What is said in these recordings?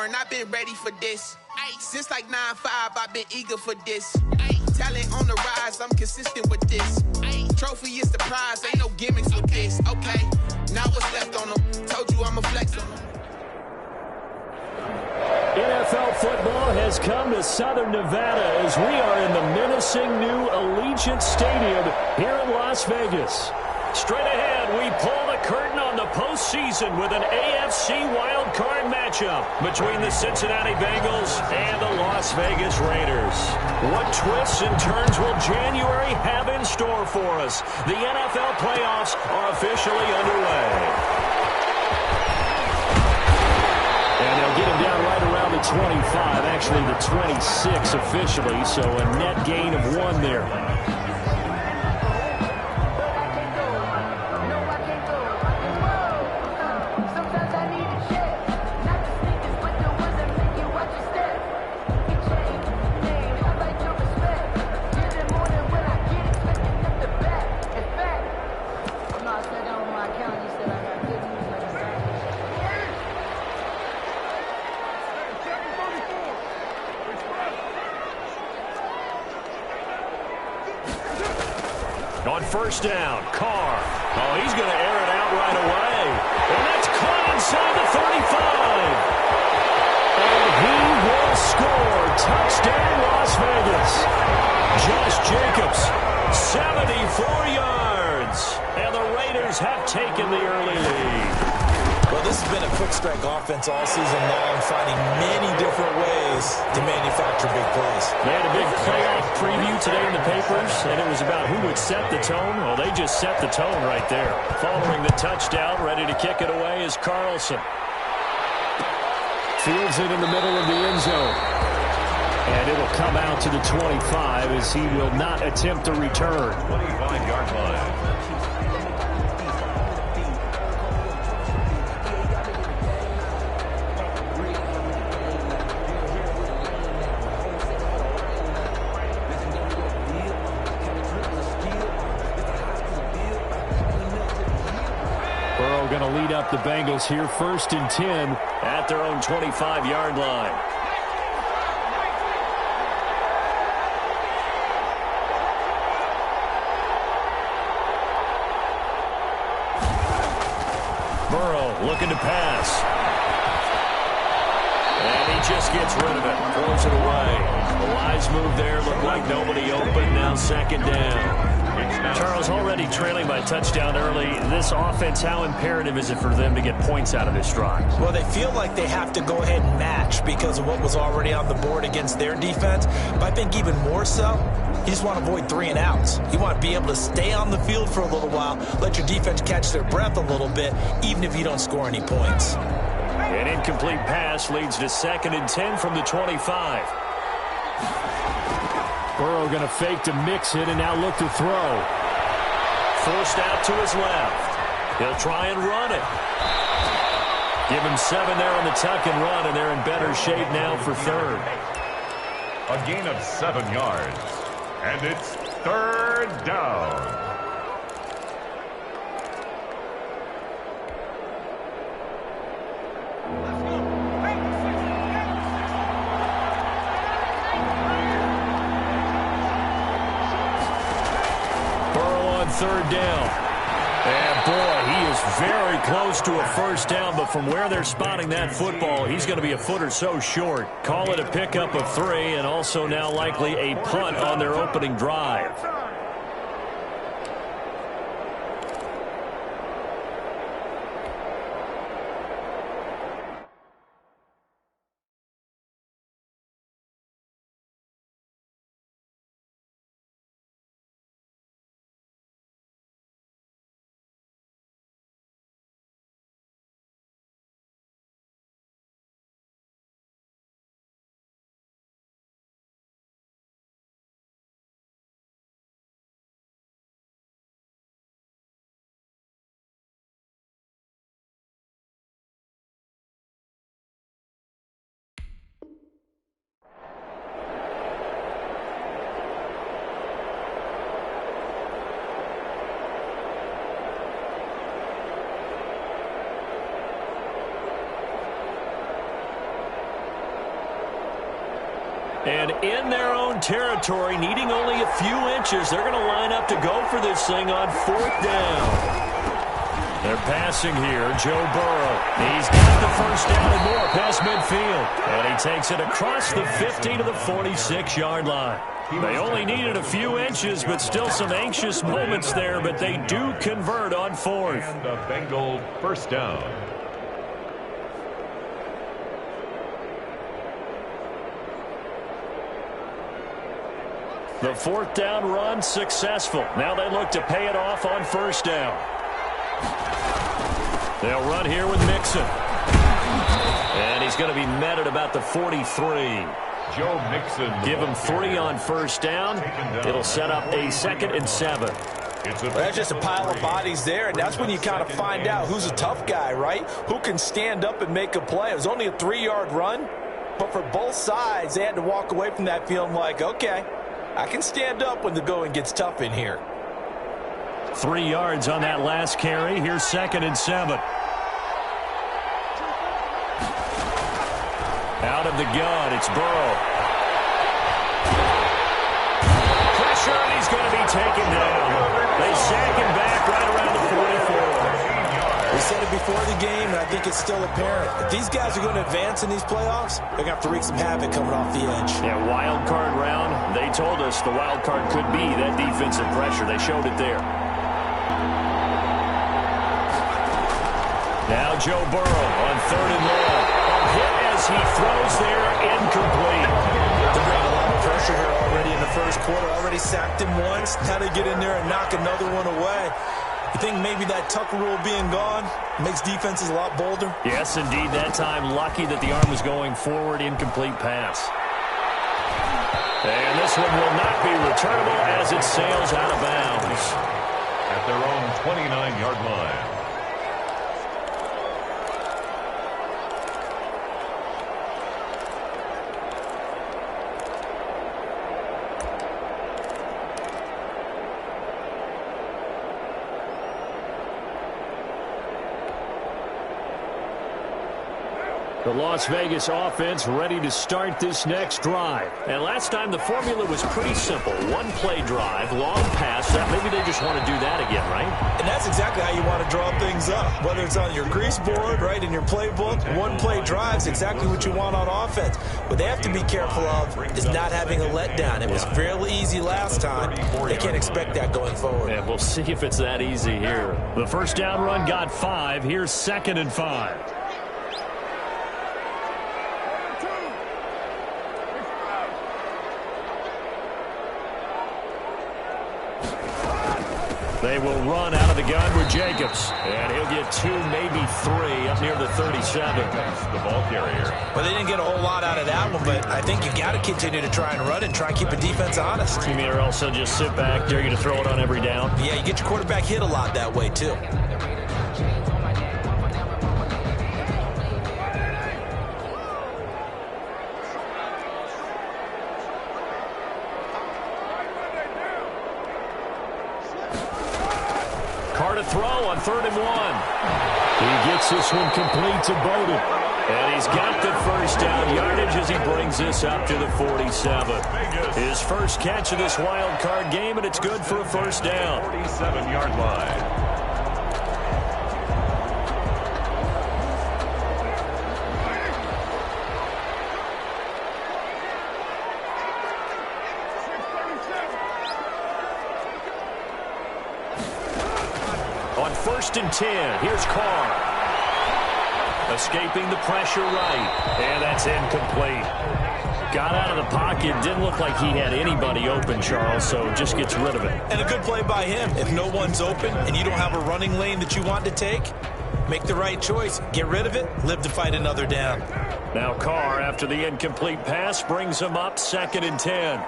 born, I've been ready for this. Since like 9-5, I've been eager for this. Talent on the rise, I'm consistent with this. Trophy is the prize, ain't no gimmicks with this. Okay, now what's left on them? Told you I'ma flex on them. NFL football has come to Southern Nevada as we are in the menacing new Allegiant Stadium here in Las Vegas. Straight ahead, we pull the curtain on the postseason with an AFC wildcard matchup between the Cincinnati Bengals and the Las Vegas Raiders. What twists and turns will January have in store for us? The NFL playoffs are officially underway. And they'll get him down right around the 25, actually the 26 officially, so a net gain of 1 there. On first down, Carr. Oh, he's going to air it out right away. And that's caught inside the 35. And he will score. Touchdown, Las Vegas. Josh Jacobs, 74 yards. And the Raiders have taken the early lead. Well, this has been a quick strike offense all season long, finding many different ways to manufacture big plays. They had a big playoff preview today in the papers, and it was about who would set the tone. Well, they just set the tone right there. Following the touchdown, ready to kick it away is Carlson. Fields it in the middle of the end zone. And it will come out to the 25 as he will not attempt to return. 25-yard line. Going to lead up the Bengals here, 1st and 10 at their own 25-yard line. Burrow looking to pass. And he just gets rid of it, throws it away. The wise move there, looked like nobody open, now 2nd down. Charles, already trailing by touchdown early. This offense, how imperative is it for them to get points out of this drive? Well, they feel like they have to go ahead and match because of what was already on the board against their defense. But I think even more so, you just want to avoid 3 and outs. You want to be able to stay on the field for a little while, let your defense catch their breath a little bit, even if you don't score any points. An incomplete pass leads to 2nd and 10 from the 25. Burrow going to fake to mix it and now look to throw. Forced out to his left. He'll try and run it. Give him 7 there on the tuck and run, and they're in better shape now for 3rd. A gain of 7 yards. And it's 3rd down. Burrow on 3rd down. And boy, he is very close to a 1st down, but from where they're spotting that football, he's going to be a foot or so short. Call it a pickup of 3, and also now likely a punt on their opening drive. And in their own territory, needing only a few inches, they're going to line up to go for this thing on 4th down. They're passing here. Joe Burrow. He's got the first down and more past midfield. And he takes it across the 50 to the 46-yard line. They only needed a few inches, but still some anxious moments there, but they do convert on 4th. And the Bengal first down. The 4th down run successful. Now they look to pay it off on 1st down. They'll run here with Mixon. And he's going to be met at about the 43. Joe Mixon. Give him 3 on 1st down. It'll set up a 2nd and 7. Well, that's just a pile of bodies there, and that's when you kind of find out who's a tough guy, right? Who can stand up and make a play. It was only a 3-yard run, but for both sides, they had to walk away from that feeling like, okay, I can stand up when the going gets tough in here. 3 yards on that last carry. Here's 2nd and 7. Out of the gun, it's Burrow. Pressure, and he's going to be taken down. They sack him back right around the 44. We said it before the game, and I think it's still apparent. If these guys are going to advance in these playoffs, they're going to have to wreak some havoc coming off the edge. Yeah, wild card round. They told us the wild card could be that defensive pressure. They showed it there. Now Joe Burrow on 3rd and long. A hit as he throws there, incomplete. They're bringing a lot of pressure here already in the first quarter. Already sacked him once. Now they get in there and knock another one away. You think maybe that Tucker rule being gone makes defenses a lot bolder? Yes, indeed. That time, lucky that the arm was going forward. Incomplete pass. And this one will not be returnable as it sails out of bounds. At their own 29-yard line. The Las Vegas offense ready to start this next drive. And last time the formula was pretty simple. One-play drive, long pass. Maybe they just want to do that again, right? And that's exactly how you want to draw things up. Whether it's on your grease board, right, in your playbook, one-play drive's exactly what you want on offense. What they have to be careful of is not having a letdown. It was fairly easy last time. They can't expect that going forward. And we'll see if it's that easy here. The first down run got 5. Here's 2nd and 5. They will run out of the gun with Jacobs. And he'll get 2, maybe 3 up near the 37. The ball carrier. Well, they didn't get a whole lot out of that one, but I think you got to continue to try and run and try and keep the defense honest. You mean or else they'll just sit back, dare you to throw it on every down? Yeah, you get your quarterback hit a lot that way, too. Carr to throw on 3rd and 1. He gets this one complete to Bowden. And he's got the first down yardage as he brings this up to the 47. His first catch of this wild card game, and it's good for a first down. 47-yard line. On 1st and 10, here's Carr. Escaping the pressure right, and that's incomplete. Got out of the pocket, didn't look like he had anybody open, Charles, so just gets rid of it. And a good play by him. If no one's open and you don't have a running lane that you want to take, make the right choice. Get rid of it, live to fight another down. Now Carr, after the incomplete pass, brings him up 2nd and 10.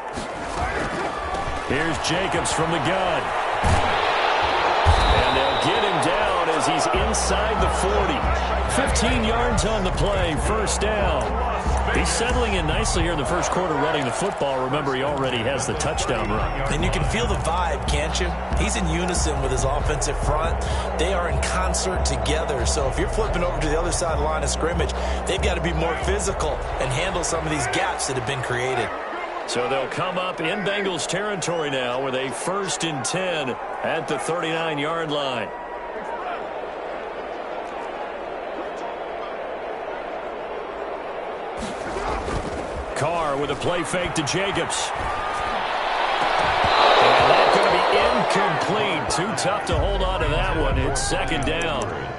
Here's Jacobs from the gun. And they'll get him down as he's inside the 40. 15 yards on the play, first down. He's settling in nicely here in the first quarter running the football. Remember, he already has the touchdown run. And you can feel the vibe, can't you? He's in unison with his offensive front. They are in concert together. So if you're flipping over to the other side of the line of scrimmage, they've got to be more physical and handle some of these gaps that have been created. So they'll come up in Bengals territory now with a 1st and 10 at the 39-yard line. Carr with a play fake to Jacobs. And that's going to be incomplete. Too tough to hold on to that one. It's 2nd down.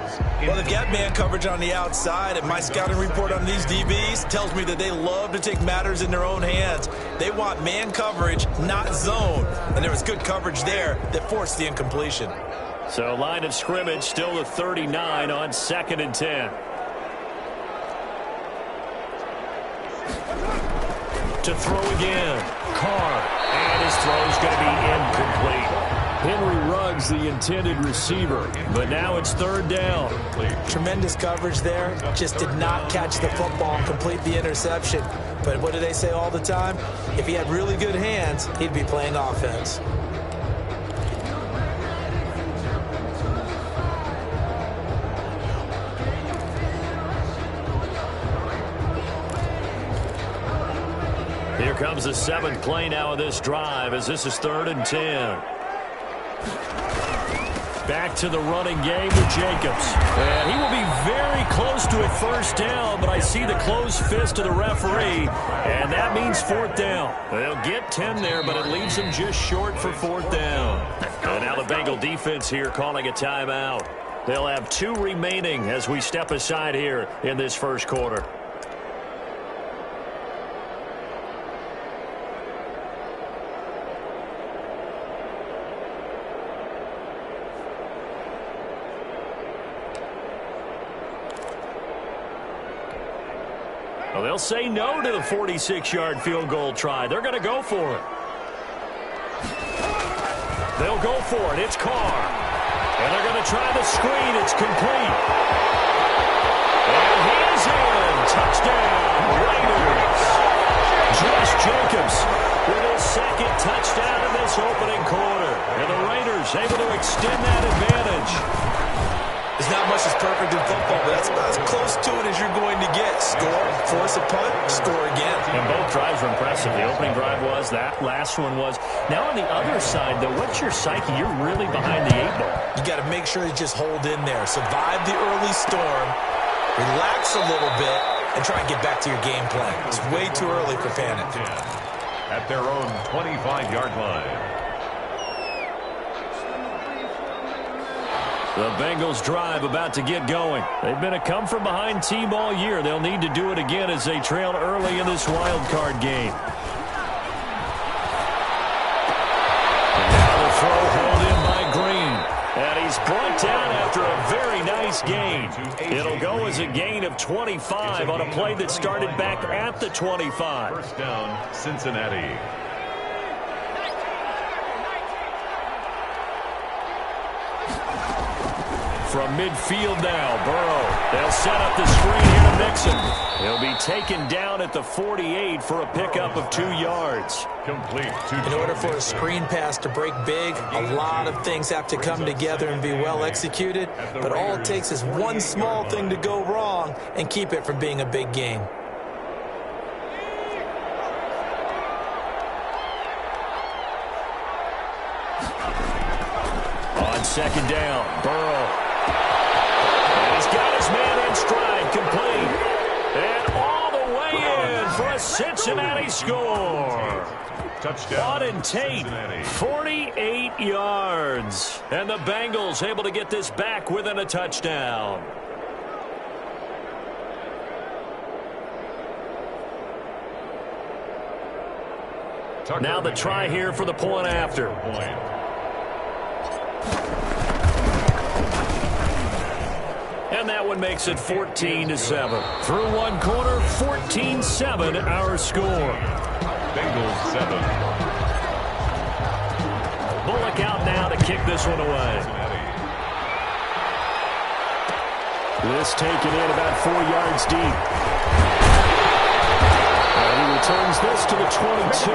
Well, they've got man coverage on the outside, and my scouting report on these DBs tells me that they love to take matters in their own hands. They want man coverage, not zone. And there was good coverage there that forced the incompletion. So line of scrimmage still the 39 on 2nd and 10. To throw again. Carr. And his throw is going to be incomplete. Henry Ruggs, the intended receiver. But now it's 3rd down. Tremendous coverage there. Just did not catch the football and complete the interception. But what do they say all the time? If he had really good hands, he'd be playing offense. Here comes the 7th play now of this drive as this is 3rd and 10. Back to the running game with Jacobs. And he will be very close to a 1st down, but I see the closed fist of the referee, and that means 4th down. They'll get 10 there, but it leaves them just short for 4th down. And now the Bengal defense here calling a timeout. They'll have 2 remaining as we step aside here in this 1st quarter. Well, they'll say no to the 46-yard field goal try. They're going to go for it. They'll go for it. It's Carr. And they're going to try the screen. It's complete. And he is in. Touchdown, Raiders. Josh Jacobs with his 2nd touchdown in this opening quarter. And the Raiders able to extend that advantage. There's not much that's perfect in football, but that's about as close to it as you're going to get. Score, force a punt, score again. And both drives were impressive. The opening drive was, that last one was. Now on the other side, though, what's your psyche? You're really behind the 8 ball. You got to make sure you just hold in there. Survive the early storm, relax a little bit, and try and get back to your game plan. It's way too early for panic. At their own 25-yard line. The Bengals drive about to get going. They've been a come-from-behind team all year. They'll need to do it again as they trail early in this wild card game. And now the throw hauled in by Green. And he's brought down after a very nice gain. It'll go as a gain of 25 on a play that started back at the 25. 1st down, Cincinnati. From midfield now, Burrow. They'll set up the screen here to Mixon. He'll be taken down at the 48 for a pickup of 2 yards. Complete. In order for a screen pass to break big, a lot of things have to come together and be well executed. But all it takes is one small thing to go wrong and keep it from being a big game. On 2nd down, Burrow. He's got his man in stride, complete. And all the way in for a Cincinnati score. Touchdown. Auden Tate, 48 yards. And the Bengals able to get this back within a touchdown. Now the try here for the point after. And that one makes it 14-7. Through 1 quarter, 14-7 our score. Bengals 7. Bullock out now to kick this one away. This taken in about 4 yards deep. And he returns this to the 22.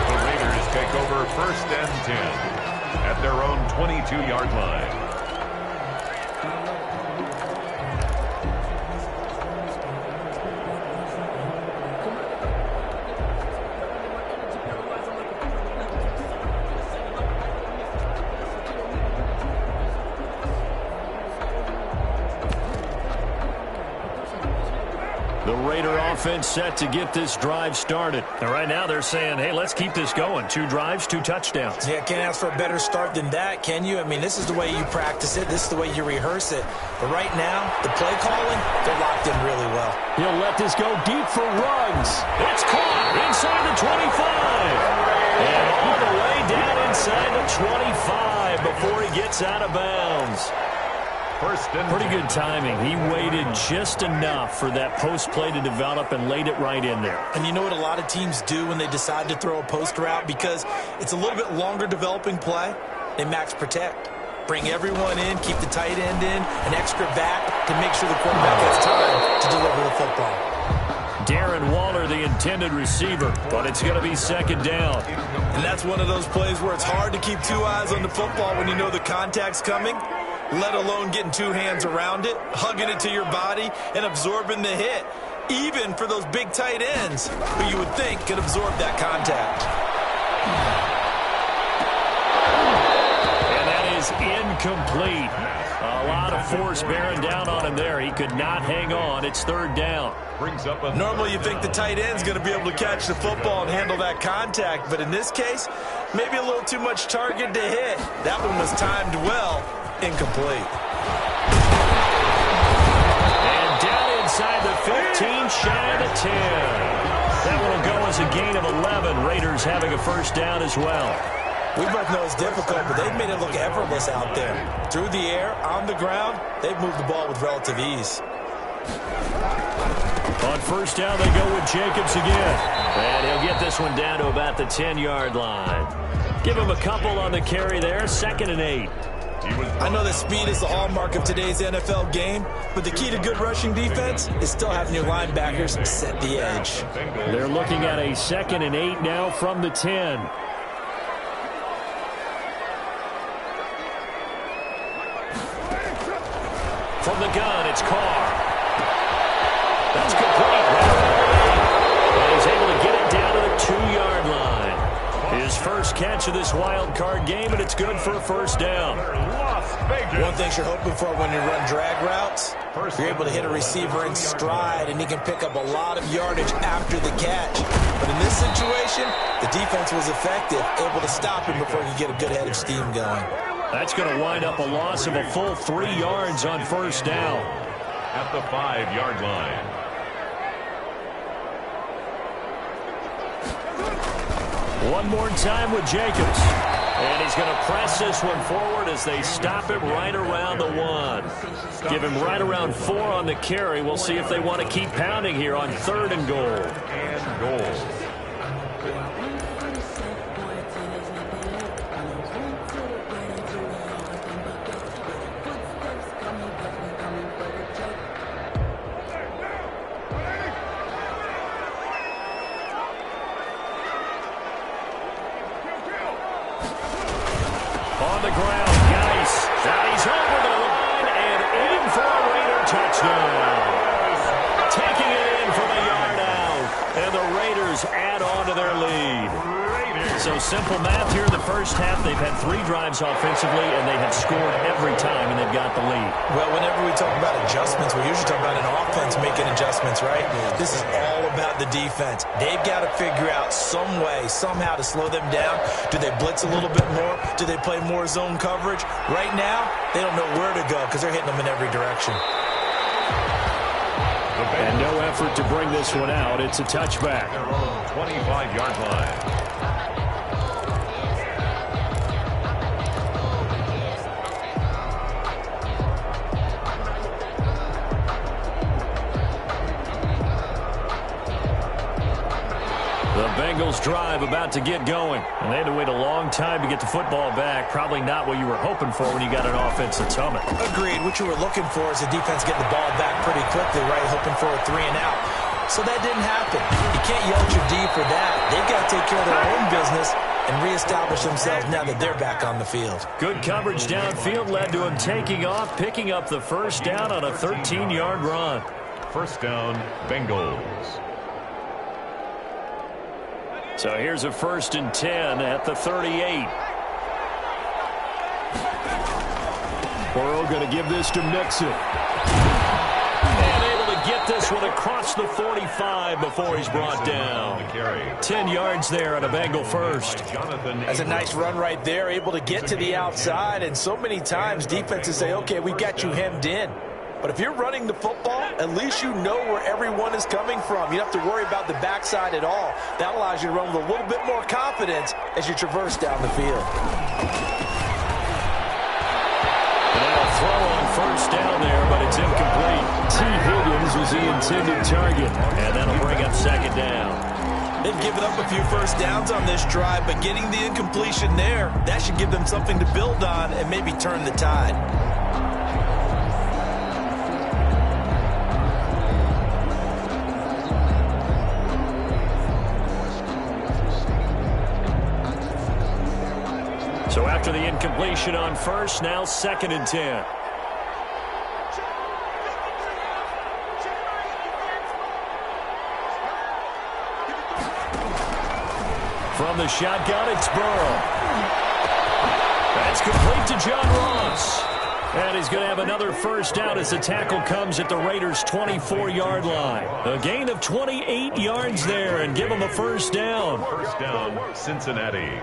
The Raiders take over 1st and 10 at their own 22-yard line. The Raider offense set to get this drive started. And right now they're saying, hey, let's keep this going. 2 drives, 2 touchdowns. Yeah, can't ask for a better start than that, can you? I mean, this is the way you practice it. This is the way you rehearse it. But right now, the play calling, they're locked in really well. He'll let this go deep for Ruggs. It's caught inside the 25. And all the way down inside the 25 before he gets out of bounds. Pretty good timing. He waited just enough for that post play to develop and laid it right in there. And you know what a lot of teams do when they decide to throw a post route? Because it's a little bit longer developing play, they max protect. Bring everyone in, keep the tight end in, an extra back to make sure the quarterback has time to deliver the football. Darren Waller, the intended receiver, but it's going to be second down. And that's one of those plays where it's hard to keep 2 eyes on the football when you know the contact's coming, let alone getting 2 hands around it, hugging it to your body, and absorbing the hit, even for those big tight ends who you would think could absorb that contact. And that is incomplete. A lot of force bearing down on him there. He could not hang on. It's third down. Normally you think the tight end's going to be able to catch the football and handle that contact, but in this case, maybe a little too much target to hit. That one was timed well. Incomplete. And down inside the 15, shy of the 10. That one will go as a gain of 11. Raiders having a first down as well. We both know it's difficult, but they've made it look effortless out there. Through the air, on the ground, they've moved the ball with relative ease. On first down, they go with Jacobs again. And he'll get this one down to about the 10-yard line. Give him a couple on the carry there, 2nd and 8. I know that speed is the hallmark of today's NFL game, but the key to good rushing defense is still having your linebackers set the edge. They're looking at a 2nd and 8 now from the 10. From the gun, it's Carr. That's complete. And he's able to get it down to the 2-yard line. His first catch of this wild card game, and it's good for a first down. One thing you're hoping for when you run drag routes, you're able to hit a receiver in stride, and he can pick up a lot of yardage after the catch. But in this situation, the defense was effective, able to stop him before he could get a good head of steam going. That's going to wind up a loss of a full 3 yards on first down. At the 5-yard line. One more time with Jacobs. And he's going to press this one forward as they stop him right around the 1. Give him right around 4 on the carry. We'll see if they want to keep pounding here on 3rd and goal. On the ground, Geis. Now he's over the line and in for a Raider touchdown. Taking it in from a yard out. And the Raiders add on to their lead. So simple math here in the first half. They've had 3 drives offensively, and they have scored every time, and they've got the lead. Well, whenever we talk about adjustments, we usually talk about an offense making adjustments, right? This is all about the defense. They've got to figure out some way, somehow to slow them down. Do they blitz a little bit more? Do they play more zone coverage? Right now, they don't know where to go because they're hitting them in every direction. And no effort to bring this one out. It's a touchback. 25-yard line. The Bengals drive about to get going. And they had to wait a long time to get the football back. Probably not what you were hoping for when you got an offense that's humming. Agreed. What you were looking for is the defense getting the ball back pretty quickly, right? Hoping for a 3 and out. So that didn't happen. You can't yell at your D for that. They've got to take care of their own business and reestablish themselves now that they're back on the field. Good coverage downfield led to him taking off, picking up the first down on a 13-yard run. First down, Bengals. So here's a 1st and 10 at the 38. Burrow going to give this to Mixon. And able to get this one across the 45 before he's brought down. 10 yards there on a Bengal first. That's a nice run right there, able to get to the outside. And so many times defenses say, okay, we've got you hemmed in. But if you're running the football, at least you know where everyone is coming from. You don't have to worry about the backside at all. That allows you to run with a little bit more confidence as you traverse down the field. Throw on first down there, but it's incomplete. T. Higgins was the intended target, and that'll bring up second down. They've given up a few first downs on this drive, but getting the incompletion there, that should give them something to build on and maybe turn the tide. So after the incompletion on first, now 2nd and 10. From the shotgun, it's Burrow. That's complete to John Ross. And he's going to have another first down as the tackle comes at the Raiders' 24-yard line. A gain of 28 yards there and give them a first down. First down, Cincinnati.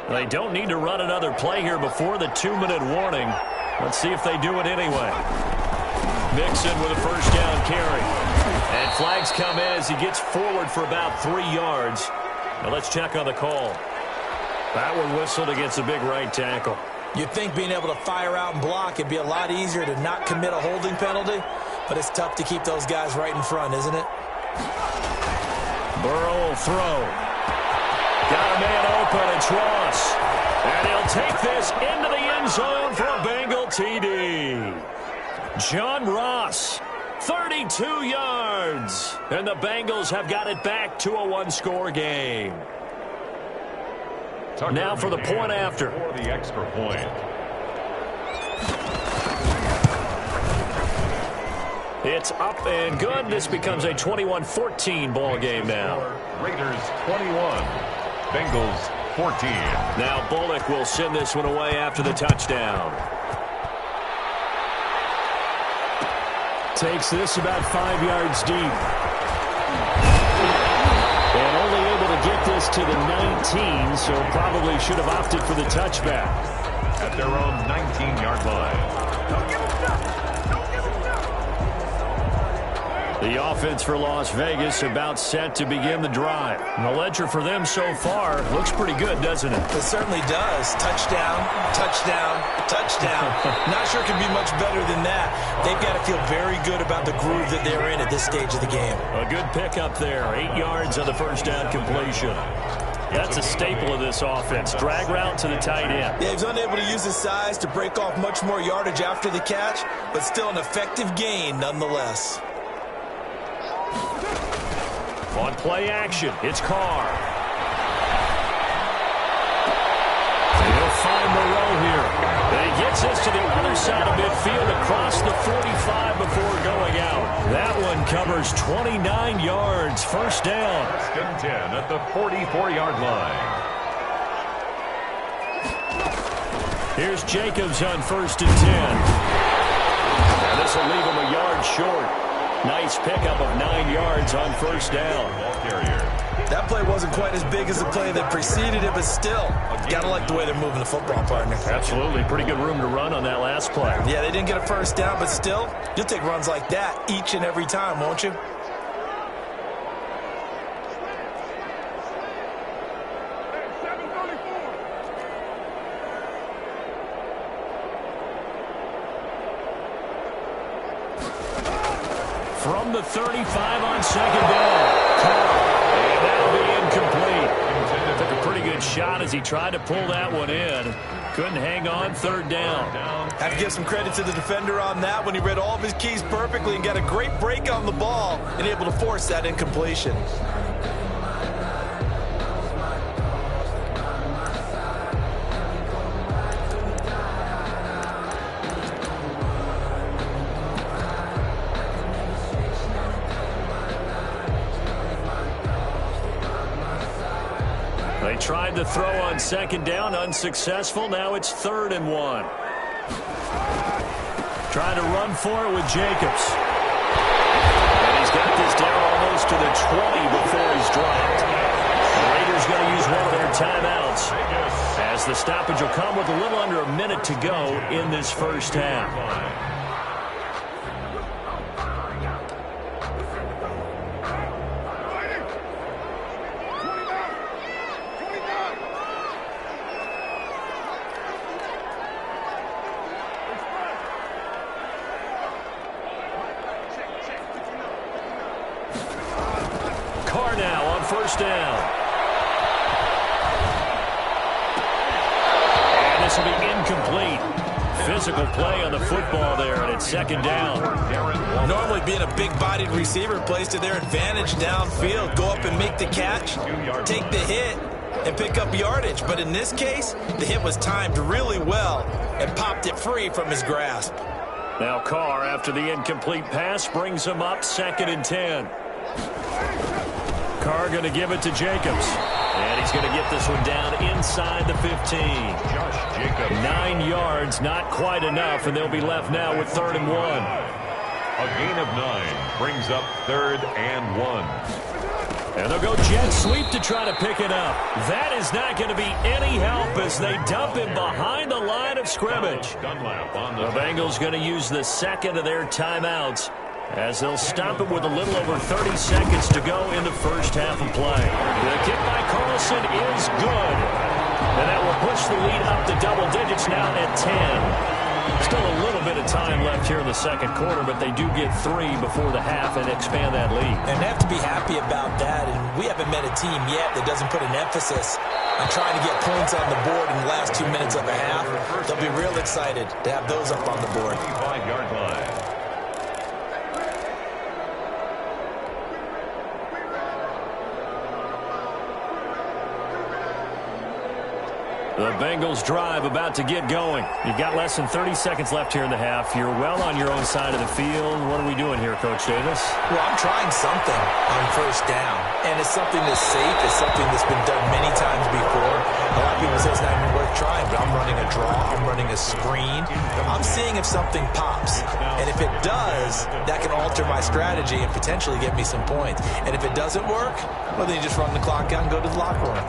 They don't need to run another play here before the 2-minute warning. Let's see if they do it anyway. Mixon with a first down carry. And flags come in as he gets forward for about 3 yards. Now let's check on the call. That one whistled against a big right tackle. You'd think being able to fire out and block it'd be a lot easier to not commit a holding penalty, but it's tough to keep those guys right in front, isn't it? Burrow will throw. Got a man open, it's Ross. And he'll take this into the end zone for a Bengal TD. John Ross, 32 yards. And the Bengals have got it back to a one-score game. Now for the point after. For the extra point. It's up and good. This becomes a 21-14 ball game now. Raiders 21. Bengals 14. Now Bullock will send this one away after the touchdown. Takes this about 5 yards deep. And only able to get this to the 19, so probably should have opted for the touchback. At their own 19-yard line. The offense for Las Vegas about set to begin the drive. And the ledger for them so far looks pretty good, doesn't it? It certainly does. Touchdown, touchdown, touchdown. Not sure it can be much better than that. They've got to feel very good about the groove that they're in at this stage of the game. A good pickup there. 8 yards on the first down completion. That's a staple of this offense. Drag route to the tight end. Yeah, he's unable to use his size to break off much more yardage after the catch, but still an effective gain nonetheless. On play action, it's Carr. He'll find Moreau here. And he gets this to the other side of midfield across the 45 before going out. That one covers 29 yards. First down. First and 10 at the 44-yard line. Here's Jacobs on first and 10. And this will leave him a yard short. Nice pickup of 9 yards on first down. Ball carrier. That play wasn't quite as big as the play that preceded it, but still, gotta like the way they're moving the football, partner. Absolutely. Pretty good room to run on that last play. Yeah, they didn't get a first down, but still, you'll take runs like that each and every time, won't you? From the 35 on second down. And that'll be incomplete. Took a pretty good shot as he tried to pull that one in. Couldn't hang on, third down. Have to give some credit to the defender on that when he read all of his keys perfectly and got a great break on the ball and able to force that incompletion. They tried to throw on second down, unsuccessful. Now it's 3rd and 1. Trying to run for it with Jacobs. And he's got this down almost to the 20 before he's dropped. The Raiders going to use one of their timeouts, as the stoppage will come with a little under a minute to go in this first half. Carr now on first down. And this will be incomplete. Physical play on the football there, and it's 2nd down. Normally being a big-bodied receiver plays to their advantage downfield. Go up and make the catch, take the hit, and pick up yardage. But in this case, the hit was timed really well and popped it free from his grasp. Now Carr, after the incomplete pass, brings him up 2nd and 10. Carr going to give it to Jacobs. And he's going to get this one down inside the 15. Josh Jacobs. 9 yards, not quite enough, and they'll be left now with 3rd and 1. A gain of 9 brings up 3rd and 1. And they'll go jet sweep to try to pick it up. That is not going to be any help as they dump him behind the line of scrimmage. Dunlap on The Bengals going to use the 2nd of their timeouts, as they'll stop it with a little over 30 seconds to go in the first half of play. The kick by Carlson is good. And that will push the lead up to double digits now at 10. Still a little bit of time left here in the 2nd quarter, but they do get 3 before the half and expand that lead. And they have to be happy about that. And we haven't met a team yet that doesn't put an emphasis on trying to get points on the board in the last 2 minutes of a half. They'll be real excited to have those up on the board. 5-yard line. The Bengals drive about to get going. You've got less than 30 seconds left here in the half. You're well on your own side of the field. What are we doing here, Coach Davis? Well, I'm trying something on first down, and it's something that's safe. It's something that's been done many times before. A lot of people say it's not even worth trying, but I'm running a draw. I'm running a screen. I'm seeing if something pops, and if it does, that can alter my strategy and potentially get me some points. And if it doesn't work, well, then you just run the clock out and go to the locker room.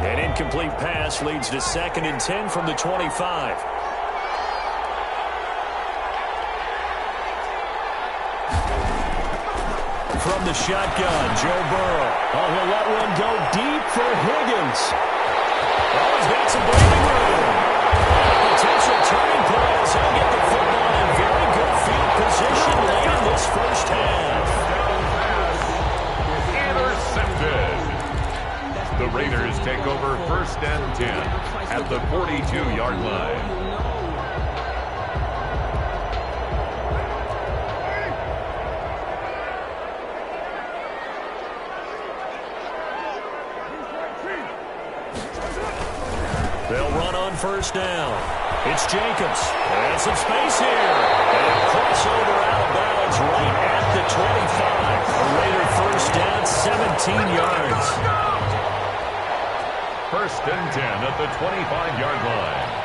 An incomplete pass leads to 2nd and 10 from the 25. From the shotgun, Joe Burrow. Oh, he'll let one go deep for Higgins. Oh, he's got some breathing room. Potential turning point as he'll get the football in very good field position late in this first half. Intercepted. The Raiders take over 1st and 10 at the 42-yard line. They'll run on first down. It's Jacobs. And some space here. And a crossover out of bounds right at the 25. A Raider first down, 17 yards. 1st and 10 at the 25-yard line.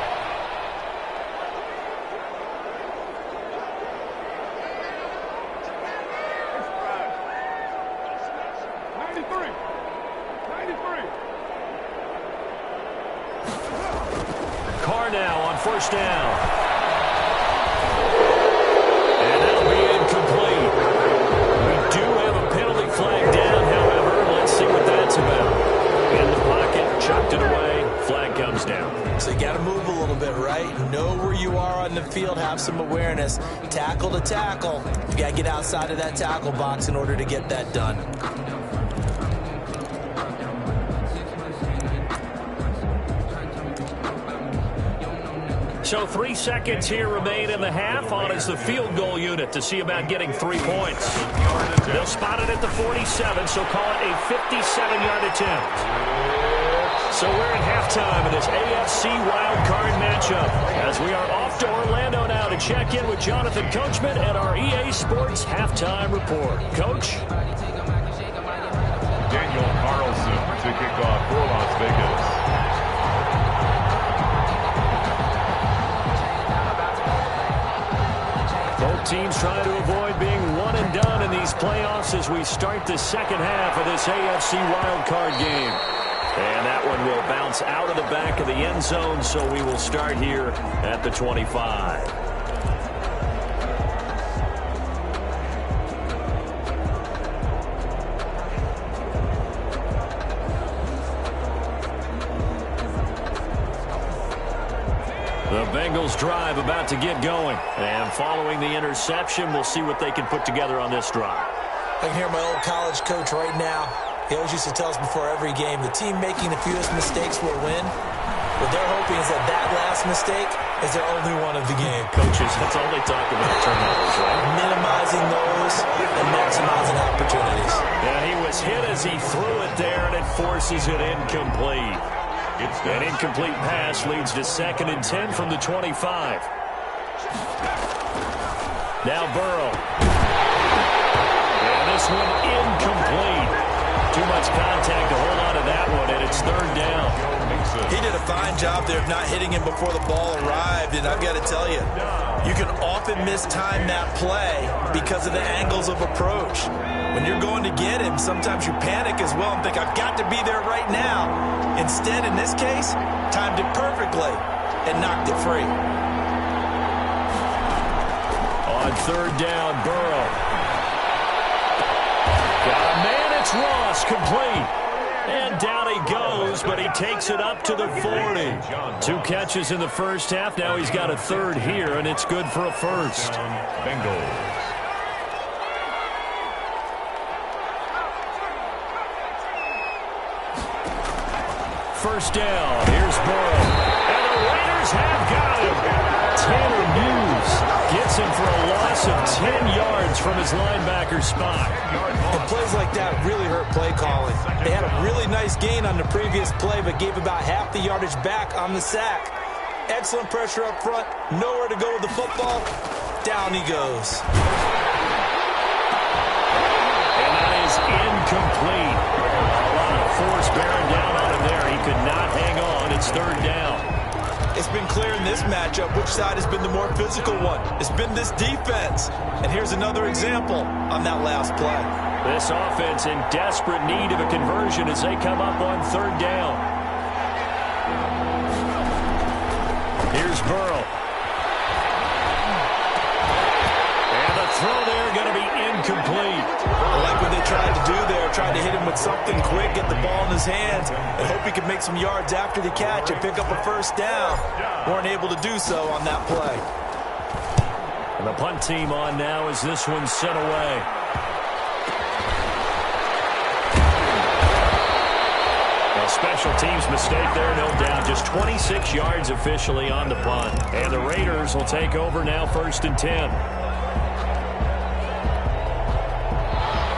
Carr now on first down. And that'll be incomplete. We do have a penalty flag down, however. Let's see what that's about. In the pocket, chucked it away, flag comes down. So you got to move a little bit, right? Know where you are on the field, have some awareness. Tackle to tackle. You got to get outside of that tackle box in order to get that done. So 3 seconds here remain in the half. On is the field goal unit to see about getting 3 points. They'll spot it at the 47, so call it a 57-yard attempt. So we're at halftime in this AFC wildcard matchup as we are off to Orlando now to check in with Jonathan Coachman at our EA Sports halftime report. Coach? Daniel Carlson points as we start the second half of this AFC wildcard game. And that one will bounce out of the back of the end zone, so we will start here at the 25. The Bengals drive about to get going. And following the interception, we'll see what they can put together on this drive. I can hear my old college coach right now. He always used to tell us before every game, the team making the fewest mistakes will win. What they're hoping is that that last mistake is their only one of the game. Coaches, that's all they talk about, turnovers, right? Minimizing those and maximizing opportunities. Yeah, he was hit as he threw it there, and it forces it incomplete. An incomplete pass leads to 2nd and 10 from the 25. Now Burrow. And this one incomplete. Too much contact to hold on to that one, and it's 3rd down. He did a fine job there of not hitting him before the ball arrived, and I've got to tell you, you can often mistime that play because of the angles of approach. When you're going to get him, sometimes you panic as well and think, I've got to be there right now. Instead, in this case, timed it perfectly and knocked it free. On 3rd down, Burrow. Got a man, it's Ross, complete. And down he goes, but he takes it up to the 40. 2 catches in the first half. Now he's got a 3rd here, and it's good for a 1st. Bengals. First down. Here's Burrow. And the Raiders have got him. Tanner Muse gets him for a loss of 10 yards from his linebacker spot. And plays like that really hurt play calling. They had a really nice gain on the previous play, but gave about half the yardage back on the sack. Excellent pressure up front. Nowhere to go with the football. Down he goes. And that is incomplete. A lot of force bearing down on him there. He could not hang on. It's 3rd down. It's been clear in this matchup which side has been the more physical one. It's been this defense. And here's another example on that last play. This offense in desperate need of a conversion as they come up on 3rd down. Here's Burrow. And the throw there going to be incomplete. I like what they tried to do there. Tried to hit him with something quick, get the ball in his hands, and hope he could make some yards after the catch and pick up a 1st down. Weren't able to do so on that play. And the punt team on now as this one's sent away. A special teams mistake there, no doubt. Just 26 yards officially on the punt. And the Raiders will take over now, 1st and 10.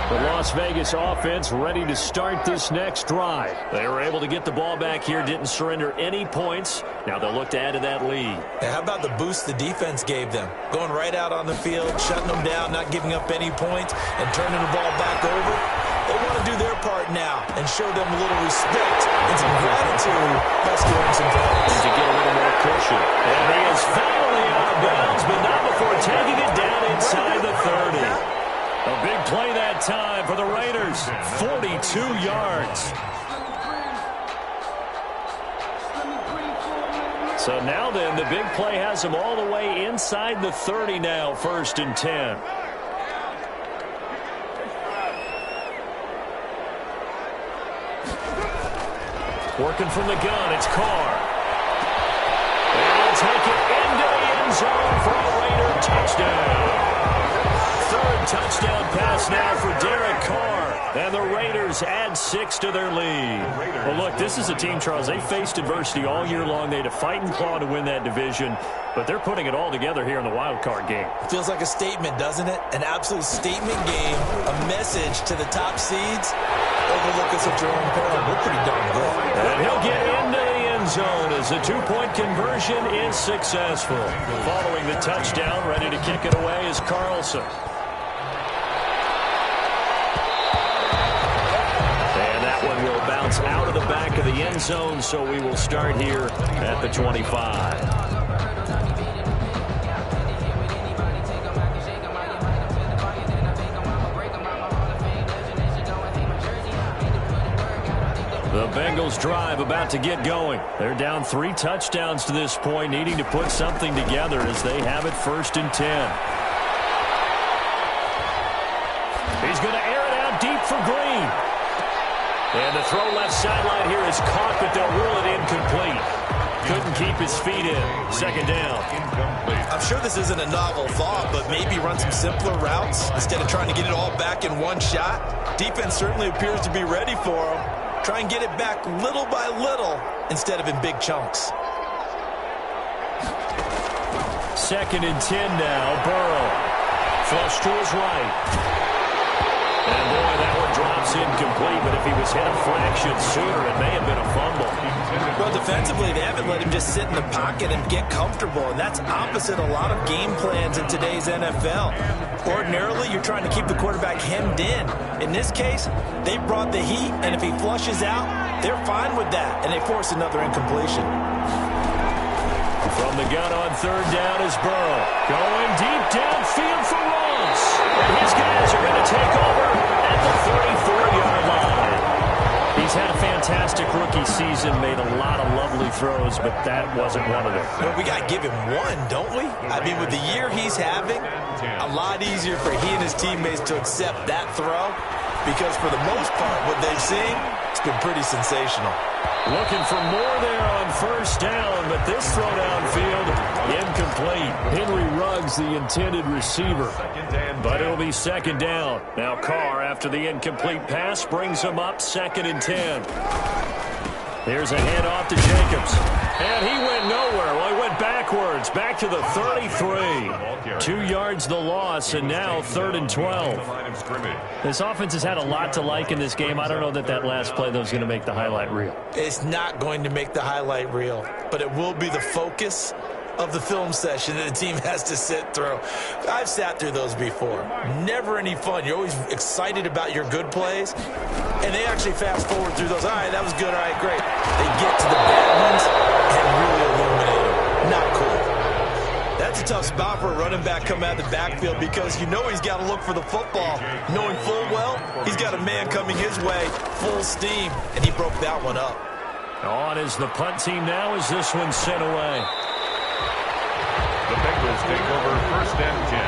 The Las Vegas offense ready to start this next drive. They were able to get the ball back here, didn't surrender any points. Now they'll look to add to that lead. Now, how about the boost the defense gave them? Going right out on the field, shutting them down, not giving up any points, and turning the ball back over. They want to do their part now and show them a little respect and some gratitude by scoring some points. To get a little more cushion. And he is finally out of bounds, but not before taking it down inside the 30. A big play that time for the Raiders. 42 yards. So now then, the big play has them all the way inside the 30 now, 1st and 10. Working from the gun, it's Carr. And he'll take it into the end zone for a Raider touchdown. 3rd touchdown pass now for Derek Carr. And the Raiders add 6 to their lead. Well, look, this is a team, Charles, they faced adversity all year long. They had to fight and claw to win that division, but they're putting it all together here in the wild card game. Feels like a statement, doesn't it? An absolute statement game, a message to the top seeds. Overlook us at your own peril. We're pretty darn good. And he'll get into the end zone as the 2-point conversion is successful. Following the touchdown, ready to kick it away is Carlson. One will bounce out of the back of the end zone, so we will start here at the 25. The Bengals drive about to get going. They're down 3 touchdowns to this point, needing to put something together as they have it 1st and 10. He's going to air it out deep for Green. And the throw left sideline here is caught, but they'll rule it incomplete. Couldn't keep his feet in. 2nd down. I'm sure this isn't a novel thought, but maybe run some simpler routes instead of trying to get it all back in one shot. Defense certainly appears to be ready for him. Try and get it back little by little instead of in big chunks. 2nd and 10 now. Burrow. Flush to his right. And boy, that one drops incomplete, but if he was hit a fraction sooner, it may have been a fumble. Well, defensively, they haven't let him just sit in the pocket and get comfortable, and that's opposite a lot of game plans in today's NFL. Ordinarily, you're trying to keep the quarterback hemmed in. In this case, they brought the heat, and if he flushes out, they're fine with that, and they force another incompletion. From the gun on 3rd down is Burrow. Going deep downfield for Ross. And his guys are going to take over at the 34-yard line. He's had a fantastic rookie season, made a lot of lovely throws, but that wasn't one of them. Well, we got to give him one, don't we? I mean, with the year he's having, a lot easier for he and his teammates to accept that throw because for the most part, what they've seen, it's been pretty sensational. Looking for more there on 1st down, but this throw downfield, incomplete. Henry Ruggs, the intended receiver. But it'll be 2nd down. Now Carr, after the incomplete pass, brings him up 2nd and 10. Here's a handoff to Jacobs. And he went nowhere. Well, he went backwards, back to the 33. 2 yards the loss, and now 3rd and 12. This offense has had a lot to like in this game. I don't know that that last play, though, is going to make the highlight reel. It's not going to make the highlight reel, but it will be the focus of the film session that the team has to sit through. I've sat through those before. Never any fun. You're always excited about your good plays, and they actually fast forward through those. All right, that was good. All right, great. They get to the bad ones and really illuminate them. Not cool. That's a tough spot for a running back coming out of the backfield because you know he's got to look for the football, knowing full well he's got a man coming his way, full steam, and he broke that one up. On is the punt team now as this one's sent away. The Bengals take over 1st and 10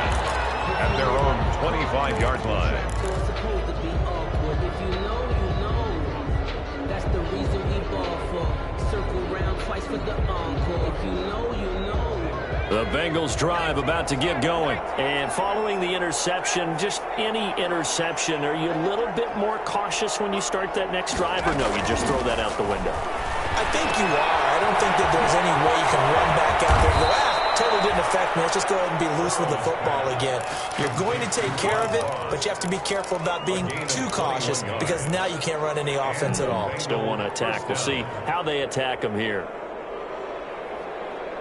at their own 25-yard line. It's supposed to be awkward. If you know, you know. That's the reason we ball for. Circle round twice for the encore. If you know, you know. The Bengals drive about to get going. And following the interception, just any interception, are you a little bit more cautious when you start that next drive, or no, you just throw that out the window? I think you are. I don't think that there's any way you can run back out there and go, totally didn't affect me. Let's just go ahead and be loose with the football again. You're going to take care of it, but you have to be careful about being too cautious because now you can't run any offense at all. Still want to attack. We'll see how they attack them here.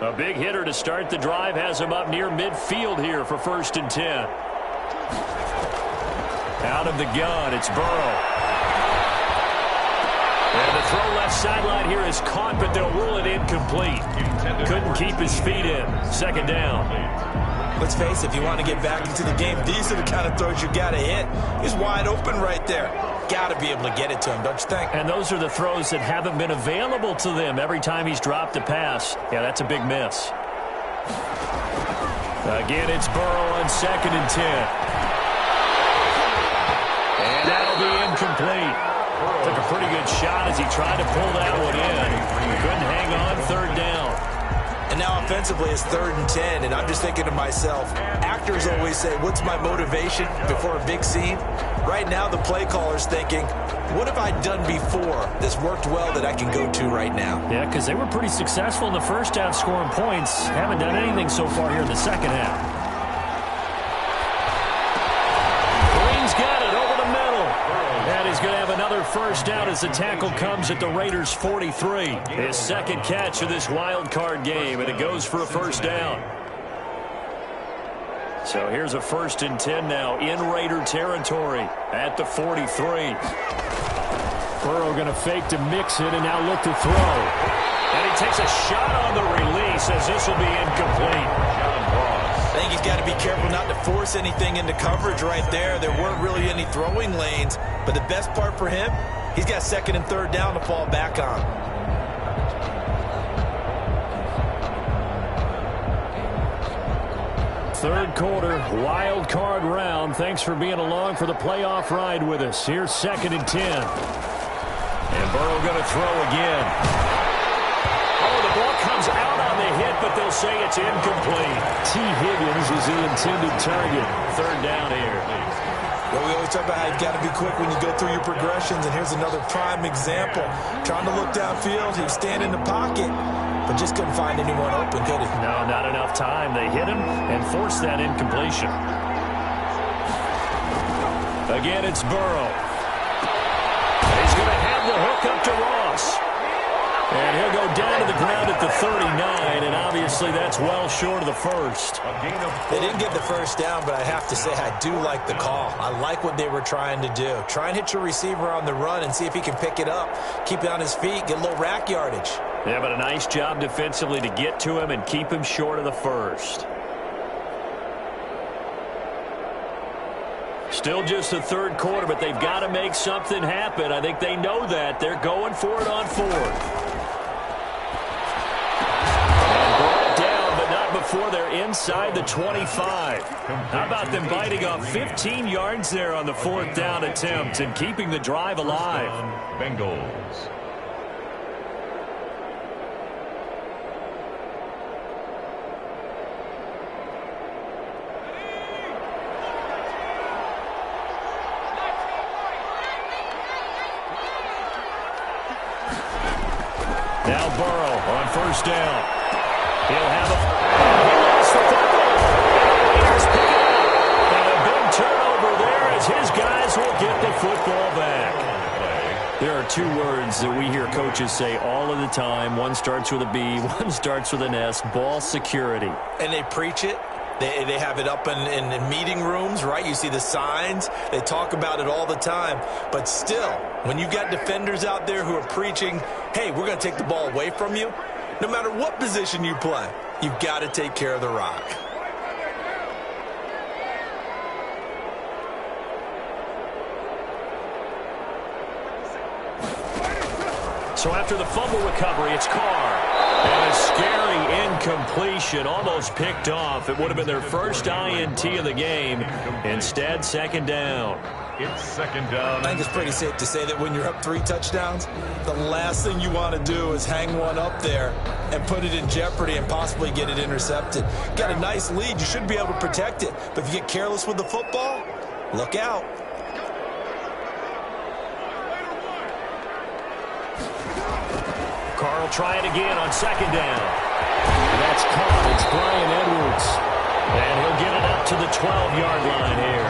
A big hitter to start the drive has him up near midfield here for 1st and 10. Out of the gun, it's Burrow. And the throw left sideline here is caught, but they'll rule it incomplete. Couldn't keep his feet in. 2nd down. Let's face it, if you want to get back into the game, these are the kind of throws you got to hit. He's wide open right there. Got to be able to get it to him, don't you think? And those are the throws that haven't been available to them every time he's dropped a pass. Yeah, that's a big miss. Again, it's Burrow on 2nd and 10. And that'll be incomplete. Took a pretty good shot as he tried to pull that one in. Couldn't hang on. 3rd down. And now offensively it's 3rd and 10, and I'm just thinking to myself, actors always say, what's my motivation before a big scene? Right now the play caller's thinking, what have I done before that's worked well that I can go to right now? Yeah, because they were pretty successful in the first half scoring points. Haven't done anything so far here in the second half. Green's got it over the middle. And he's going to have another 1st down as the tackle comes at the Raiders' 43. His 2nd catch of this wild card game, and it goes for a 1st down. So here's a 1st and 10 now in Raider territory at the 43. Burrow going to fake to mix it and now look to throw. And he takes a shot on the release as this will be incomplete. I think he's got to be careful not to force anything into coverage right there. There weren't really any throwing lanes, but the best part for him, He's got second and third down to fall back on. Third quarter, wild card round. Thanks for being along for the playoff ride with us. Here's 2nd and 10. And Burrow going to throw again. Oh, the ball comes out on the hit, but they'll say it's incomplete. T. Higgins is the intended target. Third down here. Well, we always talk about how you've got to be quick when you go through your progressions, and here's another prime example. Trying to look downfield, he was standing in the pocket, but just couldn't find anyone open, could he? No, not enough time. They hit him and forced that incompletion. Again, it's Burrow. He's going to have the hook up to Ross. And he'll go down to the ground at the 39, and obviously that's well short of the first. They didn't get the first down, but I have to say I do like the call. I like what they were trying to do. Try and hit your receiver on the run and see if he can pick it up, keep it on his feet, get a little rack yardage. Yeah, but a nice job defensively to get to him and keep him short of the first. Still just the third quarter, but they've got to make something happen. I think they know that. They're going for it on fourth. Before they're inside the 25. How about them biting off 15 yards there on the fourth down attempt and keeping the drive alive? Bengals. Now Burrow on first down. He'll have a... He lost the football. Raiders pick it up. And a big turnover there as his guys will get the football back. There are two words that we hear coaches say all of the time. One starts with a B, one starts with an S. Ball security. And they preach it. They have it up in meeting rooms, right? You see the signs. They talk about it all the time. But still, when you've got defenders out there who are preaching, hey, we're going to take the ball away from you, no matter what position you play, you've got to take care of the rock. So after the fumble recovery, it's Carr. And a scary incompletion, almost picked off. It would have been their first INT of the game. Instead, second down. It's second down. I think it's pretty safe to say that when you're up 3 touchdowns, the last thing you want to do is hang one up there and put it in jeopardy and possibly get it intercepted. Got a nice lead. You should be able to protect it. But if you get careless with the football, look out. Carr will try it again on second down. And that's caught. It's Brian Edwards. And he'll get it up to the 12-yard line here.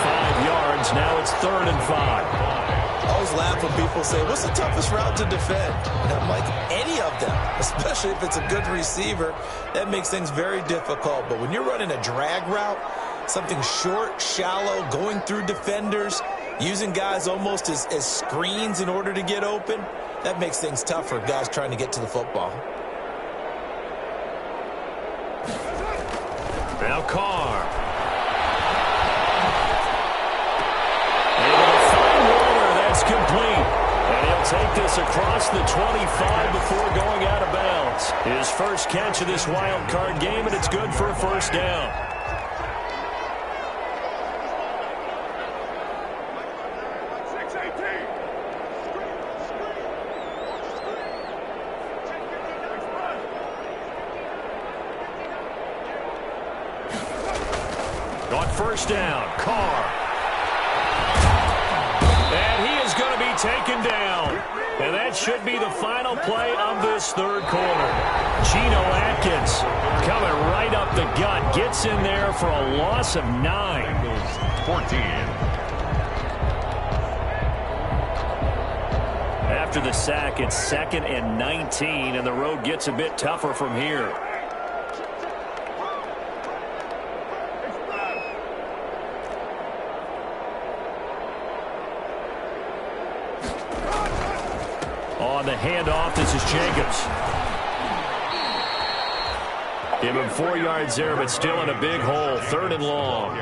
5 yards. Now it's 3rd and 5. I always laugh when people say, what's the toughest route to defend? And I'm like, any of them, especially if it's a good receiver. That makes things very difficult. But when you're running a drag route, something short, shallow, going through defenders, using guys almost as screens in order to get open, that makes things tough for guys trying to get to the football. Now Carr. Able to find Warner. That's complete. And he'll take this across the 25 before going out of bounds. His first catch of this wild card game, and it's good for a first down. On first down, Carr. And he is going to be taken down. And that should be the final play of this third quarter. Geno Atkins coming right up the gut. Gets in there for a loss of 9. 14. After the sack, it's 2nd and 19, and the road gets a bit tougher from here. On the handoff, this is Jacobs. Give him 4 yards there, but still in a big hole. 3rd and long.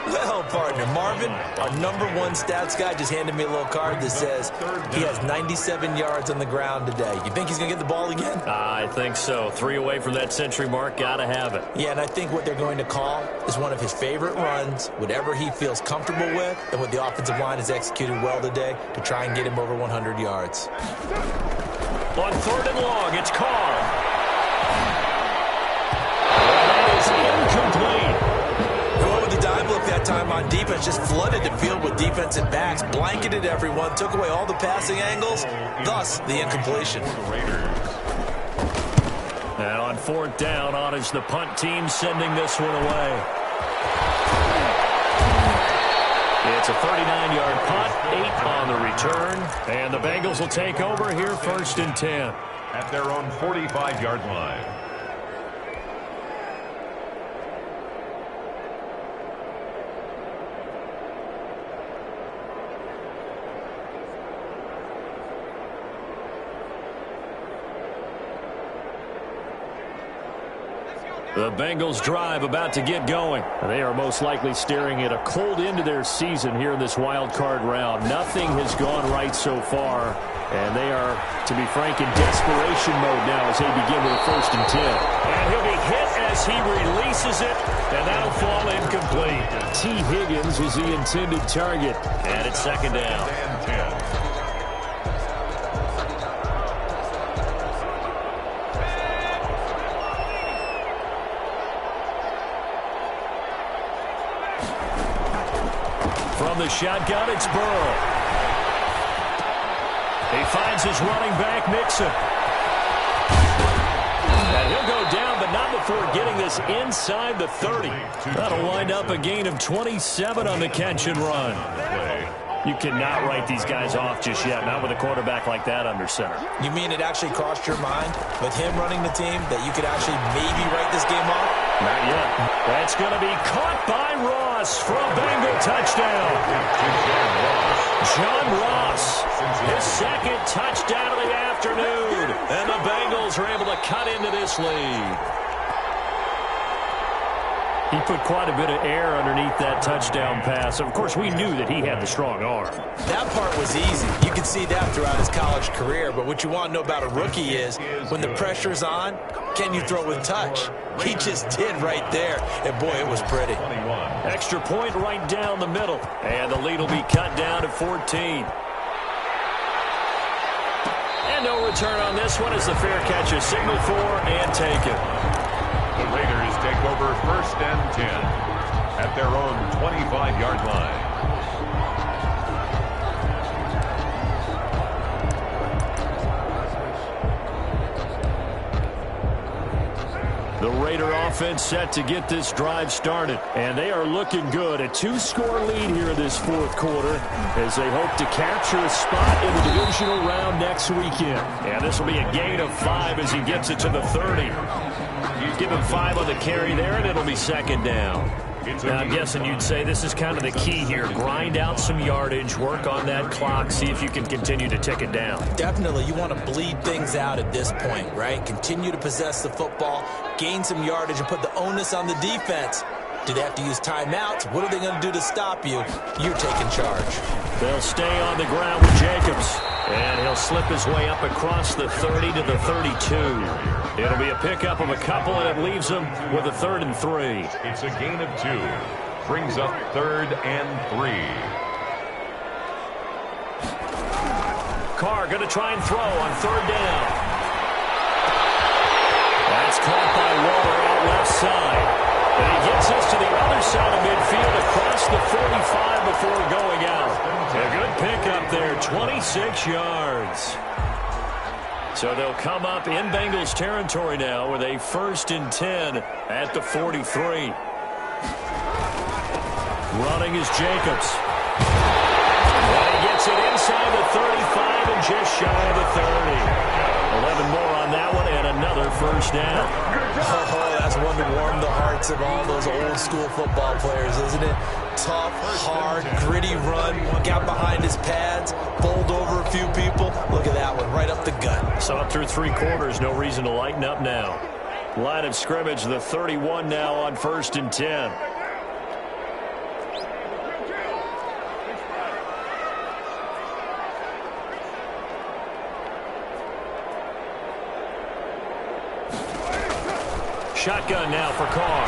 Well, partner, Marvin, our #1 stats guy just handed me a little card that says he has 97 yards on the ground today. You think he's going to get the ball again? I think so. 3 away from that century mark. Got to have it. Yeah, and I think what they're going to call is one of his favorite runs, whatever he feels comfortable with, and what the offensive line has executed well today to try and get him over 100 yards. On 3rd and long, it's Carr. That is incomplete. Going with the dive look that time on defense, just flooded the field with defensive backs, blanketed everyone, took away all the passing angles, thus the incompletion. And on 4th down, on is the punt team sending this one away. It's a 39-yard punt, 8 on the return, and the Bengals will take over here 1st and 10. At their own 45-yard line. The Bengals drive about to get going. They are most likely staring at a cold end to their season here in this wild card round. Nothing has gone right so far, and they are, to be frank, in desperation mode now as they begin with a 1st and 10. And he'll be hit as he releases it, and that'll fall incomplete. T. Higgins was the intended target, and it's 2nd down. And 10. From the shotgun, it's Burrow. He finds his running back, Mixon. And he'll go down, but not before getting this inside the 30. That'll wind up a gain of 27 on the catch and run. You cannot write these guys off just yet, not with a quarterback like that under center. You mean it actually crossed your mind with him running the team that you could actually maybe write this game off? Not yet. That's going to be caught by Ross for a Bengal touchdown. John Ross, his 2nd touchdown of the afternoon. And the Bengals are able to cut into this lead. He put quite a bit of air underneath that touchdown pass. Of course, we knew that he had the strong arm. That part was easy. You could see that throughout his college career. But what you want to know about a rookie is when the pressure's on, can you throw with touch? He just did right there. And, boy, it was pretty. Extra point right down the middle. And the lead will be cut down to 14. And no return on this one as the fair catch is signaled for and taken. The Raiders take over 1st and 10 at their own 25-yard line. The Raider offense set to get this drive started, and they are looking good. A 2-score lead here in this 4th quarter as they hope to capture a spot in the divisional round next weekend. And this will be a gain of 5 as he gets it to the 30. Give him 5 on the carry there, and it'll be 2nd down. Now, I'm guessing you'd say this is kind of the key here. Grind out some yardage, work on that clock, see if you can continue to tick it down. Definitely. You want to bleed things out at this point, right? Continue to possess the football, gain some yardage, and put the onus on the defense. Do they have to use timeouts? What are they going to do to stop you? You're taking charge. They'll stay on the ground with Jacobs. And he'll slip his way up across the 30 to the 32. It'll be a pickup of a couple, and it leaves him with a 3rd and 3. It's a gain of 2. Brings up 3rd and 3. Carr going to try and throw on 3rd down. That's caught by Waller out left side. And he gets us to the other side of midfield across the 45 before going out. A good pickup there, 26 yards. So they'll come up in Bengals territory now with a 1st and 10 at the 43. Running is Jacobs. And he gets it inside the 35 and just shy of the 30. 11 more on that one and another 1st down. Oh, that's one to warm the hearts of all those old school football players, isn't it? Tough, hard, gritty run. Got behind his pads, bowled over a few people. Look at that one, right up the gut. Saw it through 3 quarters. No reason to lighten up now. Line of scrimmage, the 31 now on 1st and 10. Shotgun now for Carr.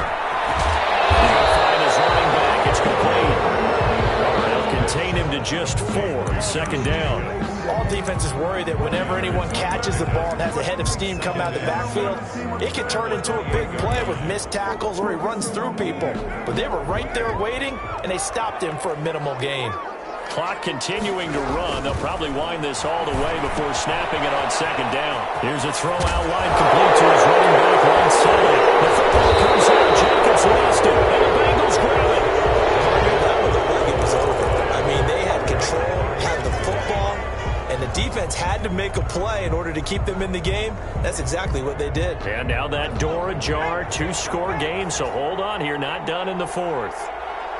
He'll find his running back. It's complete. They'll contain him to just 4. 2nd down. All defenses worry that whenever anyone catches the ball and has a head of steam come out of the backfield, it can turn into a big play with missed tackles or he runs through people. But they were right there waiting, and they stopped him for a minimal gain. Clock continuing to run. They'll probably wind this all the way before snapping it on 2nd down. Here's a throw out line complete to his running back, Ron Sully. The football comes out. Jacobs lost it, and the Bengals grab it. That one looked like it was over. I mean, they had control, had the football, and the defense had to make a play in order to keep them in the game. That's exactly what they did. And now that door ajar, 2-score game, so hold on here, not done in the 4th.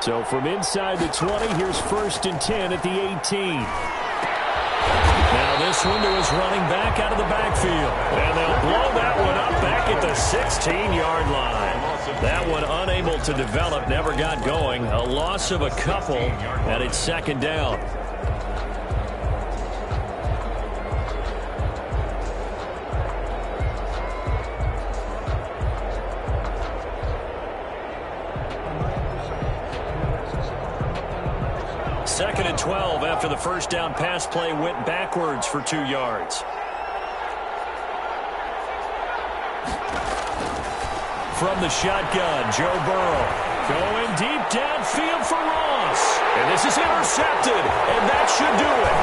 So from inside the 20, here's 1st and 10 at the 18. Now this one to his running back out of the backfield. And they'll blow that one up back at the 16-yard line. That one unable to develop, never got going. A loss of a couple, and it's 2nd down. Second and 12 after the first down pass play went backwards for 2 yards. From the shotgun, Joe Burrow going deep downfield for Ross. And this is intercepted, and that should do it.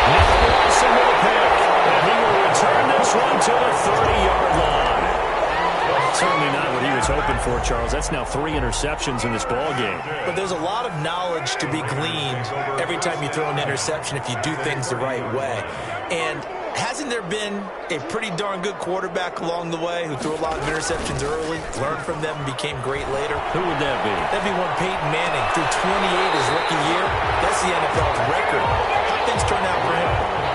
Now Ross into the pick, and he will return this one to the 30-yard line. Certainly not what he was hoping for, Charles. That's now 3 interceptions in this ball game. But there's a lot of knowledge to be gleaned every time you throw an interception if you do things the right way. And hasn't there been a pretty darn good quarterback along the way who threw a lot of interceptions early, learned from them, and became great later? Who would that be? That'd be one Peyton Manning. Threw 28 his rookie year. That's the NFL's record. How things turn out for him?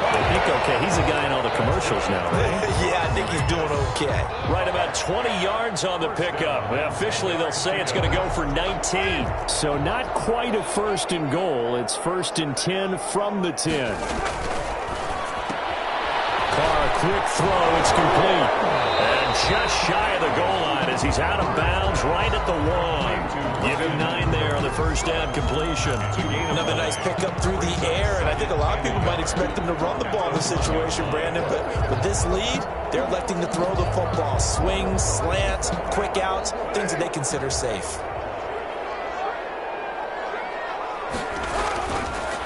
I think okay. He's a guy in all the commercials now, right? Yeah, I think he's doing okay. Right about 20 yards on the pickup. Officially, they'll say it's going to go for 19. So not quite a 1st and goal. It's 1st and 10 from the 10. Carr, quick throw. It's complete. And just shy of the goal line as he's out of bounds right at the 1. Give him 9 there on the first down completion. Another nice pickup through the air, and I think a lot of people might expect them to run the ball in this situation, Brandon, but with this lead, they're electing to throw the football. Swings, slants, quick outs, things that they consider safe.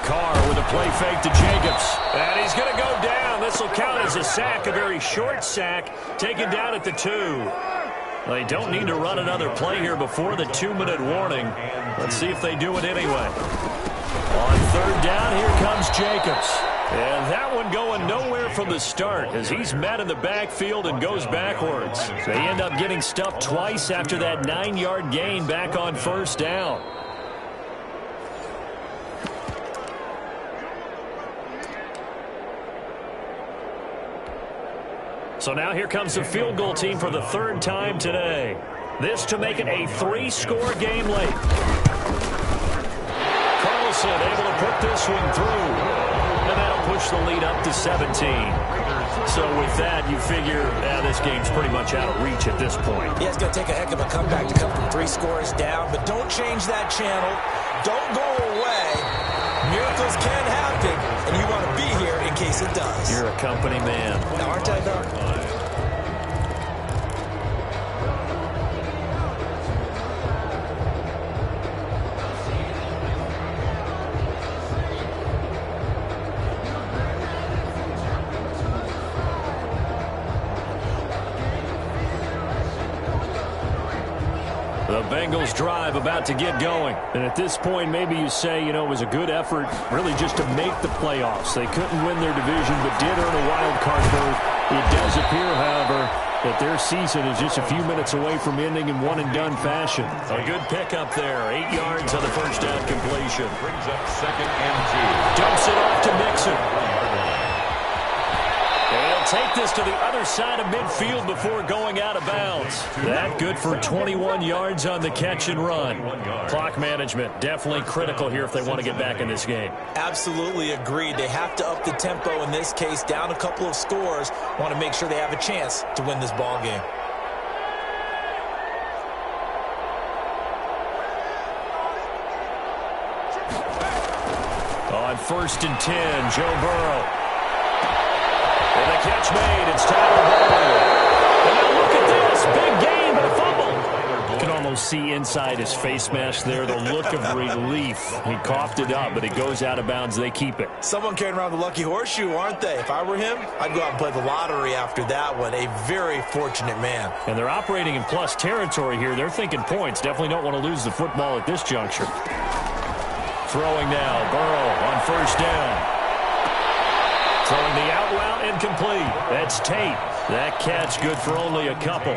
Carr with a play fake to Jacobs. And he's going to go down. This will count as a sack, a very short sack, taken down at the 2. They don't need to run another play here before the 2-minute warning. Let's see if they do it anyway. On 3rd down, here comes Jacobs. And that one going nowhere from the start as he's met in the backfield and goes backwards. They end up getting stuffed twice after that 9-yard gain back on 1st down. So now here comes the field goal team for the 3rd time today. This to make it a 3-score game late. Carlson able to put this one through. And that'll push the lead up to 17. So with that, you figure this game's pretty much out of reach at this point. Yeah, it's going to take a heck of a comeback to come from 3 scores down. But don't change that channel. Don't go away. Miracles can happen, and you want to be here in case it does. You're a company man. Aren't I, though? The Bengals drive about to get going. And at this point, maybe you say, it was a good effort really just to make the playoffs. They couldn't win their division, but did earn a wild card berth. It does appear, however, that their season is just a few minutes away from ending in one-and-done fashion. A good pickup there. 8 yards on the first down completion. Brings up 2nd and 2. Dumps it off to Mixon. He'll take this to the other side of midfield before going out of bounds. That good for 21 yards on the catch and run. Clock management definitely critical here if they want to get back in this game. Absolutely agreed. They have to up the tempo in this case, down a couple of scores. Want to make sure they have a chance to win this ball game. On 1st and 10, Joe Burrow. And the catch made. It's Tyler Boyd. And now look at this. Big gain, but a fumble. You can almost see inside his face mask there the look of relief. He coughed it up, but it goes out of bounds. They keep it. Someone carrying around the lucky horseshoe, aren't they? If I were him, I'd go out and play the lottery after that one. A very fortunate man. And they're operating in plus territory here. They're thinking points. Definitely don't want to lose the football at this juncture. Throwing now, Burrow on 1st down. Throwing the out route incomplete. That's Tate. That catch good for only a couple.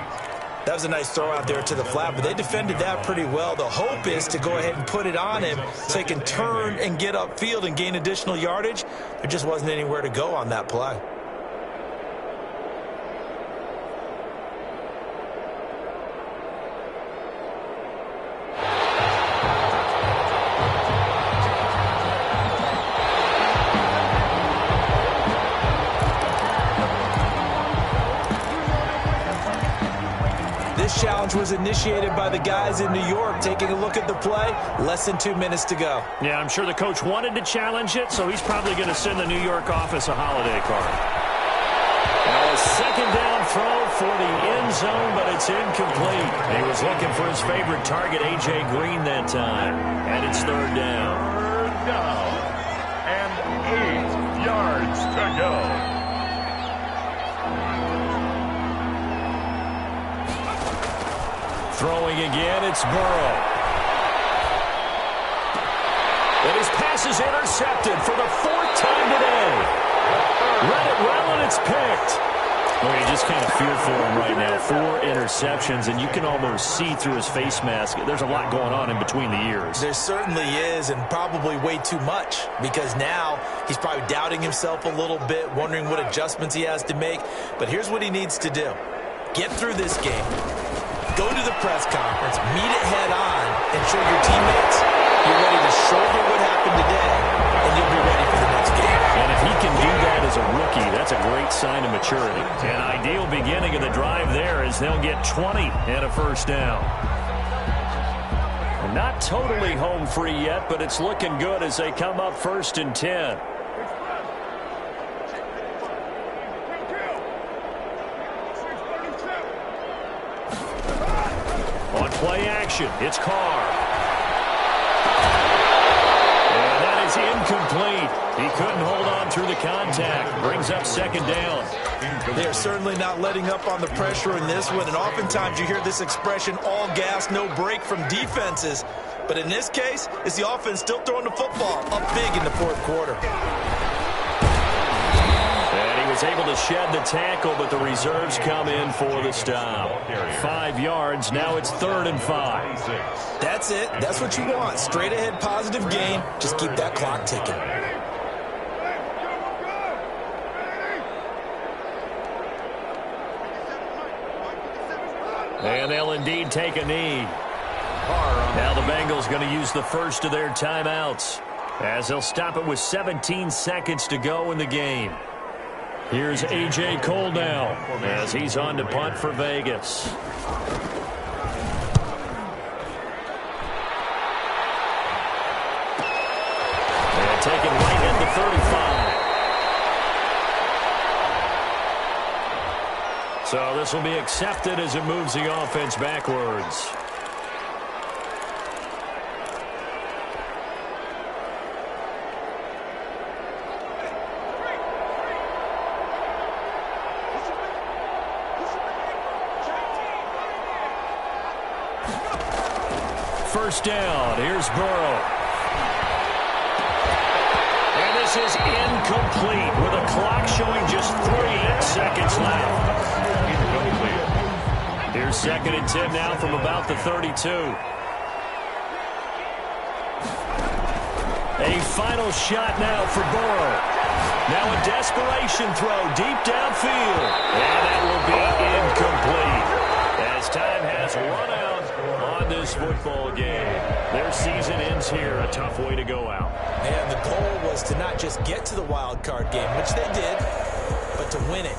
That was a nice throw out there to the flat, but they defended that pretty well. The hope is to go ahead and put it on him so he can turn and get upfield and gain additional yardage. There just wasn't anywhere to go on that play. This challenge was initiated by the guys in New York. Taking a look at the play, less than 2 minutes to go. Yeah, I'm sure the coach wanted to challenge it, so he's probably going to send the New York office a holiday card. Now a 2nd down throw for the end zone, but it's incomplete. He was looking for his favorite target, A.J. Green, that time. And it's 3rd down. 3rd down. And 8 yards to go. Throwing again, it's Burrow. And his pass is intercepted for the 4th time today. Read it well, and it's picked. Well, you just kind of feel for him right now. 4 interceptions, and you can almost see through his face mask. There's a lot going on in between the ears. There certainly is, and probably way too much, because now he's probably doubting himself a little bit, wondering what adjustments he has to make. But here's what he needs to do. Get through this game. Go to the press conference, meet it head on, and show your teammates you're ready to shoulder what happened today, and you'll be ready for the next game. And if he can do that as a rookie, that's a great sign of maturity. An ideal beginning of the drive there is they'll get 20 and a 1st down. Not totally home free yet, but it's looking good as they come up 1st and 10. On play action, it's Carr. And that is incomplete. He couldn't hold on through the contact. Brings up 2nd down. They're certainly not letting up on the pressure in this one, and oftentimes you hear this expression, all gas, no break from defenses. But in this case, it's the offense still throwing the football up big in the 4th quarter. And he was able to shed the tackle, but the reserves come in for the stop. 5 yards, now it's 3rd and 5. That's it. That's what you want. Straight ahead positive gain. Just keep that clock ticking. And they'll indeed take a knee. Now the Bengals going to use the first of their timeouts, as they'll stop it with 17 seconds to go in the game. Here's A.J. Cole now, as he's on to punt for Vegas. And taken right at the 35. So this will be accepted as it moves the offense backwards. First down, here's Burrow. And this is incomplete with a clock showing just 3 seconds left. Here's 2nd and 10 now from about the 32. A final shot now for Burrow. Now a desperation throw deep downfield. And that will be incomplete. As time has run out on this football game. Their season ends here. A tough way to go out. And the goal was to not just get to the wild card game, which they did, but to win it.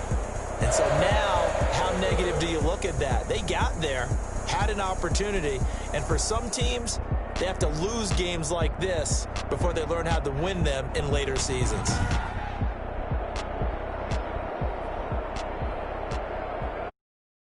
And so now, how negative do you look at that? They got there, had an opportunity, and for some teams, they have to lose games like this before they learn how to win them in later seasons.